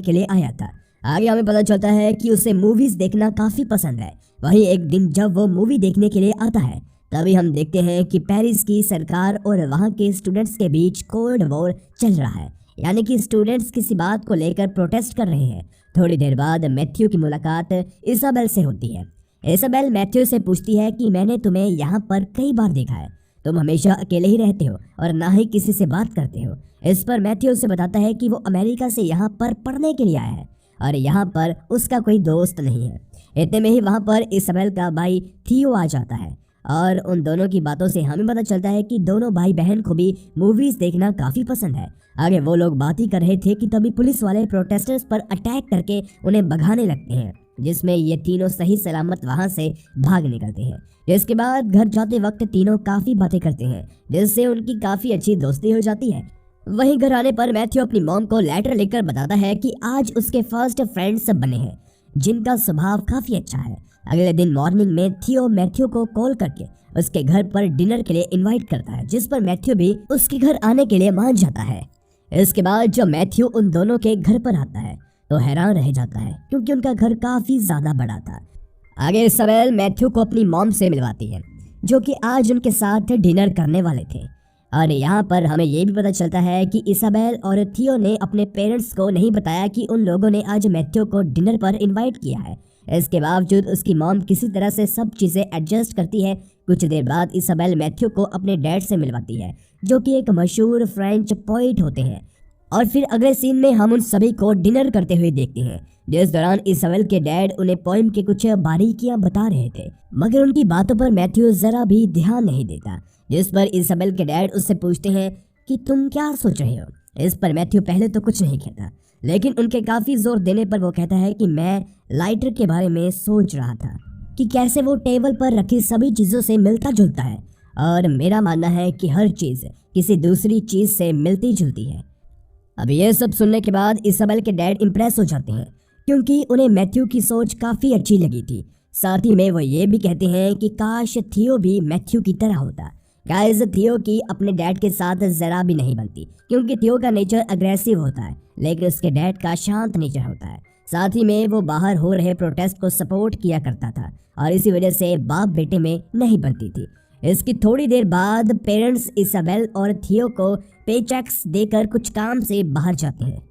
के लिए आया था। आगे हमें पता चलता है कि उसे मूवीज देखना काफी पसंद है। वहीं एक दिन जब वो मूवी देखने के लिए आता है तभी हम देखते हैं कि पेरिस की सरकार और वहाँ के स्टूडेंट्स के बीच कोल्ड वॉर चल रहा है, यानी कि स्टूडेंट्स किसी बात को लेकर प्रोटेस्ट कर रहे हैं। थोड़ी देर बाद मैथ्यू की मुलाकात इसाबेल से होती है। इसाबेल मैथ्यू से पूछती है कि मैंने तुम्हें यहाँ पर कई बार देखा है, तुम हमेशा अकेले ही रहते हो और ना ही किसी से बात करते हो। इस पर मैथ्यू उसे बताता है कि वो अमेरिका से यहाँ पर पढ़ने के लिए आया है और यहाँ पर उसका कोई दोस्त नहीं है। इतने में ही वहाँ पर इसाबेल का भाई थियो आ जाता है और उन दोनों की बातों से हमें पता चलता है कि दोनों भाई बहन को भी मूवीज देखना काफी पसंद है। आगे वो लोग बात ही कर रहे थे कि तभी पुलिस वाले प्रोटेस्टर्स पर अटैक करके उन्हें भगाने लगते हैं, जिसमें ये तीनों सही सलामत वहां से भाग निकलते हैं। जिसके बाद घर जाते वक्त तीनों काफी बातें करते हैं, जिससे उनकी काफी अच्छी दोस्ती हो जाती है। वहीं घर आने पर मैथ्यू अपनी मॉम को लेटर लिखकर बताता है कि आज उसके फर्स्ट फ्रेंड्स बने हैं जिनका स्वभाव काफी अच्छा है। अगले दिन मॉर्निंग में थियो मैथ्यू को कॉल करके उसके घर पर डिनर के लिए इनवाइट करता है, जिस पर मैथ्यू भी उसके घर आने के लिए मान जाता है। इसके बाद जब मैथ्यू उन दोनों के घर पर आता है तो हैरान रह जाता है क्योंकि उनका घर काफी ज्यादा बड़ा था। आगे इसाबेल मैथ्यू को अपनी मॉम से मिलवाती है जो कि आज उनके साथ डिनर करने वाले थे। और यहाँ पर हमें ये भी पता चलता है कि इसाबेल और थियो ने अपने पेरेंट्स को नहीं बताया कि उन लोगों ने आज मैथ्यू को डिनर पर इनवाइट किया है। इसके बावजूद उसकी मॉम किसी तरह से सब चीज़ें एडजस्ट करती है। कुछ देर बाद इसाबेल मैथ्यू को अपने डैड से मिलवाती है जो कि एक मशहूर फ्रेंच पोइट होते हैं। और फिर अगले सीन में हम उन सभी को डिनर करते हुए देखते हैं, जिस दौरान इसाबेल के डैड उन्हें पोइम के कुछ बारीकियां बता रहे थे, मगर उनकी बातों पर मैथ्यू जरा भी ध्यान नहीं देता। जिस पर इसाबेल के डैड उससे पूछते हैं कि तुम क्या सोच रहे हो। इस पर मैथ्यू पहले तो कुछ नहीं कहता, लेकिन उनके काफ़ी जोर देने पर वो कहता है कि मैं लाइटर के बारे में सोच रहा था कि कैसे वो टेबल पर रखी सभी चीज़ों से मिलता जुलता है, और मेरा मानना है कि हर चीज़ किसी दूसरी चीज़ से मिलती जुलती है। अब ये सब सुनने के बाद इसाबेल के डैड इम्प्रेस हो जाते हैं क्योंकि उन्हें मैथ्यू की सोच काफ़ी अच्छी लगी थी। साथ ही में वो ये भी कहते हैं कि काश थियो भी मैथ्यू की तरह होता। गाइस, थियो की अपने डैड के साथ ज़रा भी नहीं बनती क्योंकि थियो का नेचर अग्रेसिव होता है, लेकिन उसके डैड का शांत नेचर होता है। साथ ही में वो बाहर हो रहे प्रोटेस्ट को सपोर्ट किया करता था और इसी वजह से बाप बेटे में नहीं बनती थी। इसकी थोड़ी देर बाद पेरेंट्स इसाबेल और थियो को पेचेक्स देकर कुछ काम से बाहर जाते हैं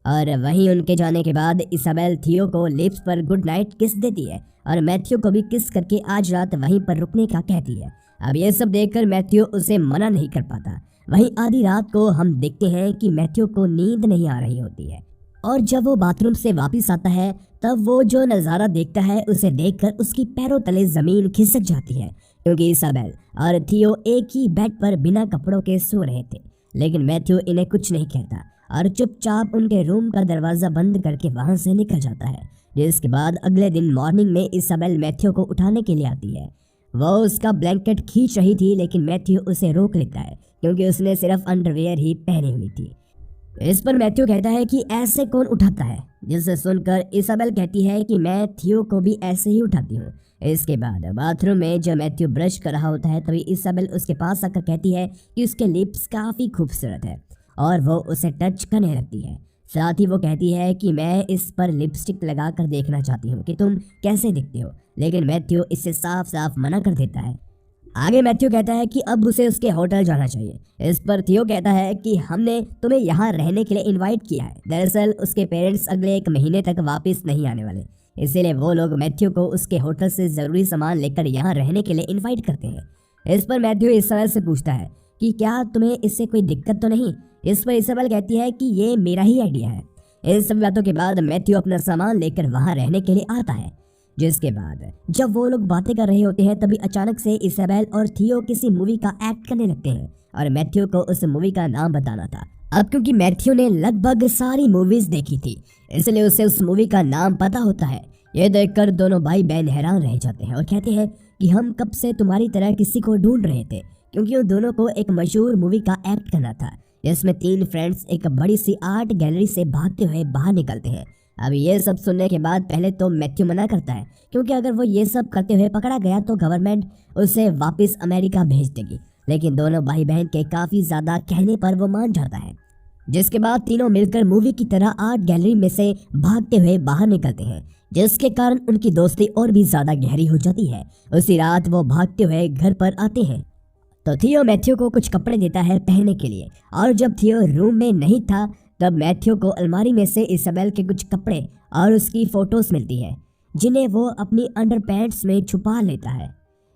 और वहीं उनके जाने के बाद इसाबेल थियो को लिप्स पर गुड नाइट किस देती है और मैथ्यू को भी किस करके आज रात वहीं पर रुकने का कहती है। अब ये सब देखकर मैथ्यू उसे मना नहीं कर पाता। वहीं आधी रात को हम देखते हैं कि मैथ्यू को नींद नहीं आ रही होती है और जब वो बाथरूम से वापस आता है तब वो जो नज़ारा देखता है उसे देखकर उसकी पैरों तले ज़मीन खिसक जाती है क्योंकि इसाबेल और थियो एक ही बेड पर बिना कपड़ों के सो रहे थे। लेकिन मैथ्यू इन्हें कुछ नहीं कहता और चुपचाप उनके रूम का दरवाज़ा बंद करके वहाँ से निकल जाता है। जिसके बाद अगले दिन मॉर्निंग में इसाबेल मैथ्यू को उठाने के लिए आती है। वो उसका ब्लैंकेट खींच रही थी, लेकिन मैथ्यू उसे रोक लेता है क्योंकि उसने सिर्फ अंडरवेयर ही पहनी हुई थी। इस पर मैथ्यू कहता है कि ऐसे कौन उठाता है, जिसे सुनकर इसाबेल कहती है कि मैं थियो को भी ऐसे ही उठाती हूँ। इसके बाद बाथरूम में जब मैथ्यू ब्रश कर रहा होता है तभी इसाबेल उसके पास आकर कहती है कि उसके लिप्स काफ़ी खूबसूरत है और वो उसे टच करने लगती है। साथ ही वो कहती है कि मैं इस पर लिपस्टिक लगा कर देखना चाहती हूँ कि तुम कैसे दिखते हो, लेकिन मैथ्यू इससे साफ साफ मना कर देता है। आगे मैथ्यू कहता है कि अब उसे उसके होटल जाना चाहिए। इस पर थियो कहता है कि हमने तुम्हें यहाँ रहने के लिए इनवाइट किया है। दरअसल उसके पेरेंट्स अगले 1 महीने तक वापस नहीं आने वाले, इसीलिए वो लोग मैथ्यू को उसके होटल से ज़रूरी सामान लेकर यहाँ रहने के लिए इनवाइट करते हैं। इस पर मैथ्यू इसाबेल से पूछता है कि क्या तुम्हें इससे कोई दिक्कत तो नहीं। इस पर इसाबेल कहती है कि ये मेरा ही आइडिया है। इन सब बातों के बाद मैथ्यू अपना सामान लेकर वहाँ रहने के लिए आता है। जिसके बाद जब वो लोग बातें कर रहे होते हैं तभी अचानक से इसाबेल और थियो किसी मूवी का एक्ट करने लगते हैं और मैथ्यू को उस मूवी का नाम बताना था। अब क्योंकि मैथ्यू ने लगभग सारी मूवीज देखी थी इसलिए उसे उस मूवी का नाम पता होता है। ये देखकर दोनों भाई बहन हैरान रह जाते हैं और कहते हैं कि हम कब से तुम्हारी तरह किसी को ढूंढ रहे थे, क्योंकि उन दोनों को एक मशहूर मूवी का एक्ट करना था जिसमें 3 फ्रेंड्स एक बड़ी सी आर्ट गैलरी से भागते हुए बाहर निकलते हैं। अब ये सब सुनने के बाद पहले तो मैथ्यू मना करता है क्योंकि अगर वो ये सब करते हुए पकड़ा गया तो गवर्नमेंट उसे वापस अमेरिका भेज देगी, लेकिन दोनों भाई बहन के काफ़ी ज़्यादा कहने पर वो मान जाता है। जिसके बाद तीनों मिलकर मूवी की तरह आर्ट गैलरी में से भागते हुए बाहर निकलते हैं, जिसके कारण उनकी दोस्ती और भी ज्यादा गहरी हो जाती है। उसी रात वो भागते हुए घर पर आते हैं तो थियो मैथ्यू को कुछ कपड़े देता है पहनने के लिए, और जब थियो रूम में नहीं था तब मैथ्यू को अलमारी में से इसाबेल के कुछ कपड़े और उसकी फोटोज मिलती है, जिन्हें वो अपनी अंडरपैंट्स में छुपा लेता है।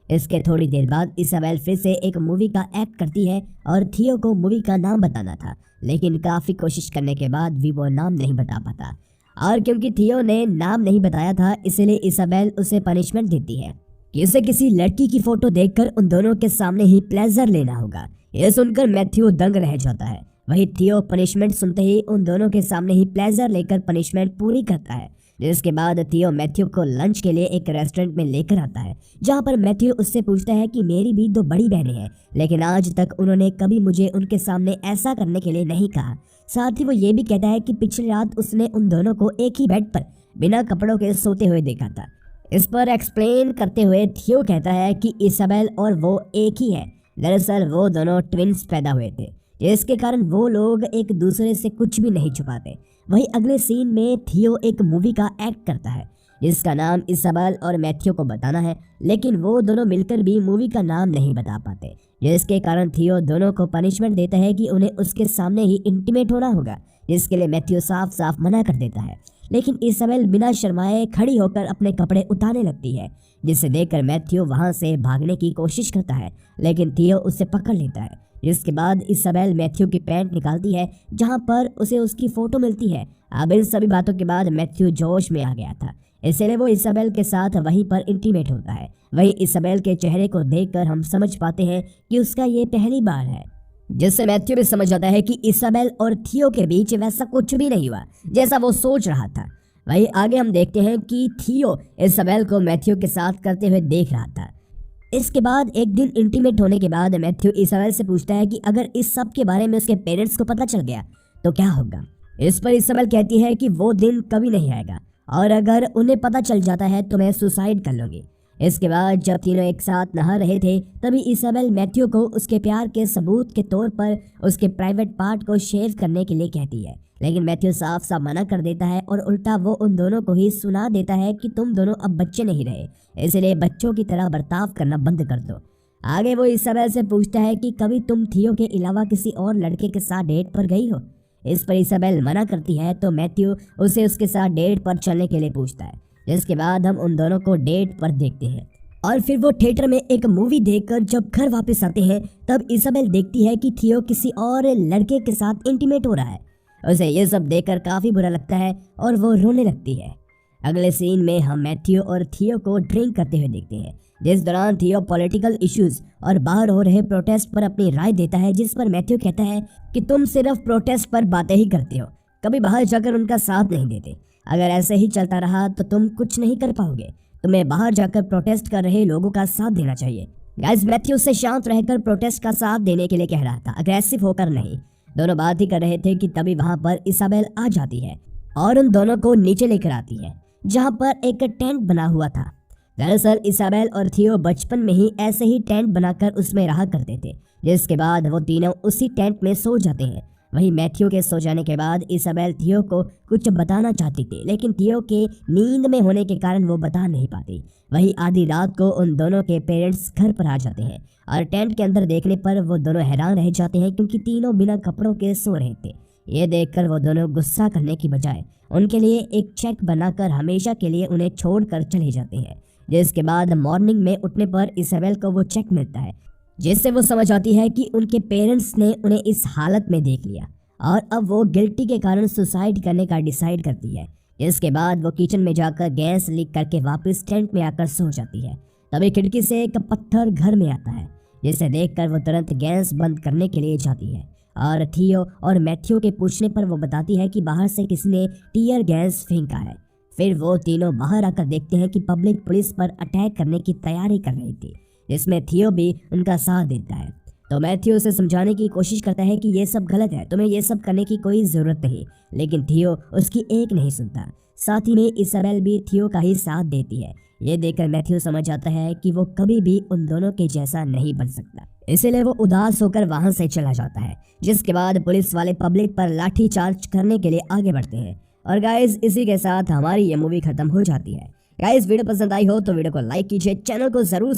इसके थोड़ी देर बाद इसाबेल फिर से एक मूवी का एक्ट करती है और थियो को मूवी का नाम बताना था, लेकिन काफ़ी कोशिश करने के बाद भी वो नाम नहीं बता पाता, और क्योंकि थियो ने नाम नहीं बताया था इसलिए इसाबेल उसे पनिशमेंट देती है कि उसे किसी लड़की की फोटो देखकर उन दोनों के सामने ही प्लेजर लेना होगा। यह सुनकर मैथ्यू दंग रह जाता है। वही थियो पनिशमेंट सुनते ही उन दोनों के सामने ही प्लेजर लेकर पनिशमेंट पूरी करता है, जिसके बाद थियो मैथ्यू को लंच के लिए एक रेस्टोरेंट में लेकर आता है, जहां पर मैथ्यू उससे पूछता है कि मेरी भी 2 बड़ी बहनें हैं, लेकिन आज तक उन्होंने कभी मुझे उनके सामने ऐसा करने के लिए नहीं कहा। साथ ही वो ये भी कहता है कि पिछली रात उसने उन दोनों को एक ही बेड पर बिना कपड़ों के सोते हुए देखा था। इस पर एक्सप्लेन करते हुए थियो कहता है कि इसाबेल और वो एक ही है। दरअसल वो दोनों ट्विंस पैदा हुए थे, जिसके कारण वो लोग एक दूसरे से कुछ भी नहीं छुपाते। वहीं अगले सीन में थियो एक मूवी का एक्ट करता है जिसका नाम इसाबेल और मैथ्यू को बताना है, लेकिन वो दोनों मिलकर भी मूवी का नाम नहीं बता पाते, जिसके कारण थियो दोनों को पनिशमेंट देता है कि उन्हें उसके सामने ही इंटीमेट होना होगा, जिसके लिए मैथ्यू साफ साफ मना कर देता है। लेकिन इसाबेल बिना शर्माए खड़ी होकर अपने कपड़े उतारने लगती है, जिसे देखकर मैथ्यू वहां से भागने की कोशिश करता है, लेकिन थियो उसे पकड़ लेता है। जिसके बाद इसाबेल मैथ्यू की पैंट निकालती है, जहां पर उसे उसकी फोटो मिलती है। अब इन सभी बातों के बाद मैथ्यू जोश में आ गया था, इसलिए वो इसाबेल के साथ वहीं पर इंटीमेट होता है। वहीं इसाबेल के चेहरे को देखकर हम समझ पाते हैं कि उसका ये पहली बार है, जिससे मैथ्यू भी समझ जाता है कि इसाबेल और थियो के बीच वैसा कुछ भी नहीं हुआ जैसा वो सोच रहा था। वहीं आगे हम देखते हैं कि थियो इसाबेल को मैथ्यू के साथ करते हुए देख रहा था। इसके बाद एक दिन इंटीमेट होने के बाद मैथ्यू इसाबेल से पूछता है कि अगर इस सब के बारे में उसके पेरेंट्स को पता चल गया तो क्या होगा। इस पर इसाबेल कहती है कि वो दिन कभी नहीं आएगा, और अगर उन्हें पता चल जाता है तो मैं सुसाइड कर लूँगी। इसके बाद जब तीनों एक साथ नहा रहे थे तभी इसाबेल मैथ्यू को उसके प्यार के सबूत के तौर पर उसके प्राइवेट पार्ट को शेव करने के लिए कहती है, लेकिन मैथ्यू साफ साफ मना कर देता है और उल्टा वो उन दोनों को ही सुना देता है कि तुम दोनों अब बच्चे नहीं रहे, इसलिए बच्चों की तरह बर्ताव करना बंद कर दो। आगे वो इसाबेल से पूछता है कि कभी तुम थियो के अलावा किसी और लड़के के साथ डेट पर गई हो। इस पर इसाबेल मना करती है तो मैथ्यू उसे उसके साथ डेट पर चलने के लिए पूछता है, जिसके बाद हम उन दोनों को डेट पर देखते हैं। और फिर वो थिएटर में एक मूवी देखकर जब घर वापस आते हैं तब इसाबेल देखती है कि थियो किसी और लड़के के साथ इंटीमेट हो रहा है। उसे ये सब देखकर काफ़ी बुरा लगता है और वो रोने लगती है। अगले सीन में हम मैथ्यू और थियो को ड्रिंक करते हुए देखते हैं, जिस दौरान थियो पॉलिटिकल इश्यूज और बाहर हो रहे प्रोटेस्ट पर अपनी राय देता है, जिस पर मैथ्यू कहता है कि तुम सिर्फ प्रोटेस्ट पर बातें ही करते हो, कभी बाहर जाकर उनका साथ नहीं देते। अगर ऐसे ही चलता रहा तो तुम कुछ नहीं कर पाओगे, तुम्हें बाहर जाकर प्रोटेस्ट कर रहे लोगों का साथ देना चाहिए। गाइस, मैथ्यू से शांत रहकर प्रोटेस्ट का साथ देने के लिए कह रहा था, अग्रेसिव होकर नहीं। दोनों बात ही कर रहे थे कि तभी वहां पर इसाबेल आ जाती है और उन दोनों को नीचे लेकर आती है, जहां पर एक टेंट बना हुआ था। दरअसल इसाबेल और थियो बचपन में ही ऐसे ही टेंट बनाकर उसमें रहा करते थे, जिसके बाद वो तीनों उसी टेंट में सो जाते हैं। वहीं मैथ्यू के सो जाने के बाद इसाबेल थियो को कुछ बताना चाहती थी, लेकिन थियो के नींद में होने के कारण वो बता नहीं पाती। वहीं आधी रात को उन दोनों के पेरेंट्स घर पर आ जाते हैं और टेंट के अंदर देखने पर वो दोनों हैरान रह जाते हैं, क्योंकि तीनों बिना कपड़ों के सो रहे थे। ये देखकर वो दोनों गुस्सा करने की बजाय उनके लिए एक चेक बनाकर हमेशा के लिए उन्हें छोड़कर चले जाते हैं। जिसके बाद मॉर्निंग में उठने पर इसाबेल को वो चेक मिलता है, जिससे वो समझ आती है कि उनके पेरेंट्स ने उन्हें इस हालत में देख लिया और अब वो गिल्टी के कारण सुसाइड करने का डिसाइड करती है। इसके बाद वो किचन में जाकर गैस लीक करके वापस टेंट में आकर सो जाती है। तभी खिड़की से एक पत्थर घर में आता है, जिसे देखकर वो तुरंत गैस बंद करने के लिए जाती है और थियो और मैथ्यू के पूछने पर वो बताती है कि बाहर से किसी ने टीयर गैस फेंका है। फिर वो तीनों बाहर आकर देखते हैं कि पब्लिक पुलिस पर अटैक करने की तैयारी कर रही थी, जिसमें थियो भी उनका साथ देता है। तो मैथ्यू उसे समझाने की कोशिश करता है कि ये सब गलत है, तुम्हें ये सब करने की कोई ज़रूरत नहीं, लेकिन थियो उसकी एक नहीं सुनता। साथ ही में इसाबेल भी थियो का ही साथ देती है। ये देखकर मैथ्यू समझ आता है कि वो कभी भी उन दोनों के जैसा नहीं बन सकता। इसीलिए वो उदास होकर वहां से चला जाता है, जिसके बाद पुलिस वाले पब्लिक पर लाठी चार्ज करने के लिए आगे बढ़ते हैं। और गाइस इसी के साथ हमारी ये मूवी खत्म हो जाती है। गाइस वीडियो पसंद आई हो तो वीडियो को लाइक कीजिए, चैनल को जरूर